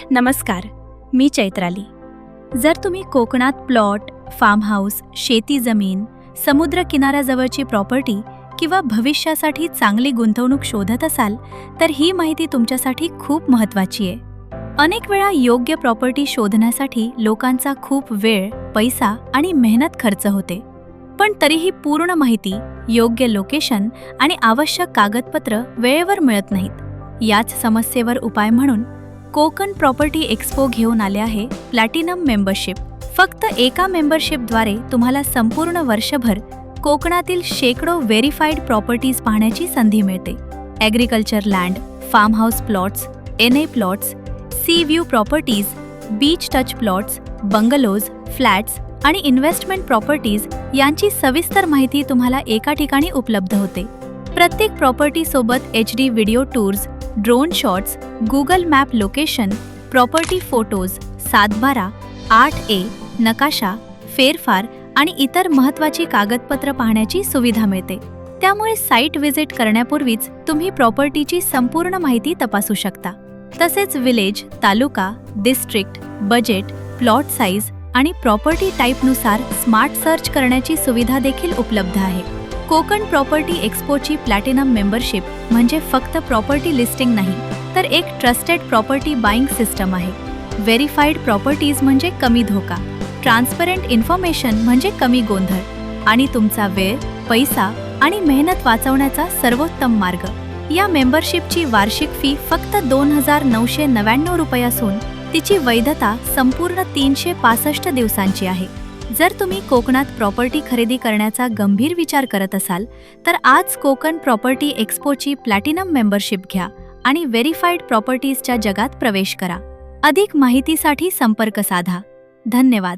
नमस्कार, मी चैत्राली. जर तुम्ही कोकणात प्लॉट, फार्म हाऊस, शेती जमीन, समुद्र किनाऱ्याजवळची प्रॉपर्टी किंवा भविष्यासाठी चांगली गुंतवणूक शोधत असाल, तर ही माहिती तुमच्यासाठी खूप महत्त्वाची आहे. अनेक वेळा योग्य प्रॉपर्टी शोधण्यासाठी लोकांचा खूप वेळ, पैसा आणि मेहनत खर्च होते. पण तरीही पूर्ण माहिती, योग्य लोकेशन आणि आवश्यक कागदपत्र वेळेवर मिळत नाहीत. याच समस्येवर उपाय म्हणून कोकण प्रॉपर्टी एक्सपो घेऊन आले आहे प्लॅटिनम मेंबरशिप. फक्त एका मेंबरशिपद्वारे तुम्हाला संपूर्ण वर्षभर कोकणातील शेकडो व्हेरीफाईड प्रॉपर्टीज पाहण्याची संधी मिळते. Agriculture land, farm house plots, NA plots, sea view properties, beach touch plots, bungalows, flats आणि इन्व्हेस्टमेंट प्रॉपर्टीज यांची सविस्तर माहिती तुम्हाला एका ठिकाणी उपलब्ध होते. प्रत्येक प्रॉपर्टीसोबत HD video tours, drone shots, Google map location, property photos, 7/12, 8A, नकाशा, फेरफार आणि इतर महत्त्वाची कागदपत्र पाहण्याची सुविधा मिळते. त्यामुळे साईट व्हिजिट करण्यापूर्वीच तुम्ही प्रॉपर्टीची संपूर्ण माहिती तपासू शकता. तसेच विलेज, तालुका, डिस्ट्रिक्ट, बजेट, प्लॉट साईज आणि प्रॉपर्टी टाईपनुसार स्मार्ट सर्च करण्याची सुविधा देखील उपलब्ध आहे. कोकण प्रॉपर्टी एक्सपोची प्लॅटिनम मेंबरशिप म्हणजे फक्त प्रॉपर्टी लिस्टिंग नाही, तर एक ट्रस्टेड प्रॉपर्टी बाईंग सिस्टम आहे. व्हेरीफाईड प्रॉपर्टीज म्हणजे कमी धोका, ट्रान्सपरंट इन्फॉर्मेशन म्हणजे कमी गोंधळ आणि तुमचा वेळ, पैसा आणि मेहनत वाचवण्याचा सर्वोत्तम मार्ग. या मेंबरशिपची वार्षिक फी फक्त 2,999 रुपये असून तिची वैधता संपूर्ण 365 दिवसांची आहे. जर तुम्ही कोकणात प्रॉपर्टी खरेदी करण्याचा गंभीर विचार करत असाल, तर आज कोकण प्रॉपर्टी एक्सपोची प्लॅटिनम मेंबरशिप घ्या आणि व्हेरीफाईड प्रॉपर्टीजच्या जगात प्रवेश करा. अधिक माहितीसाठी संपर्क साधा. धन्यवाद.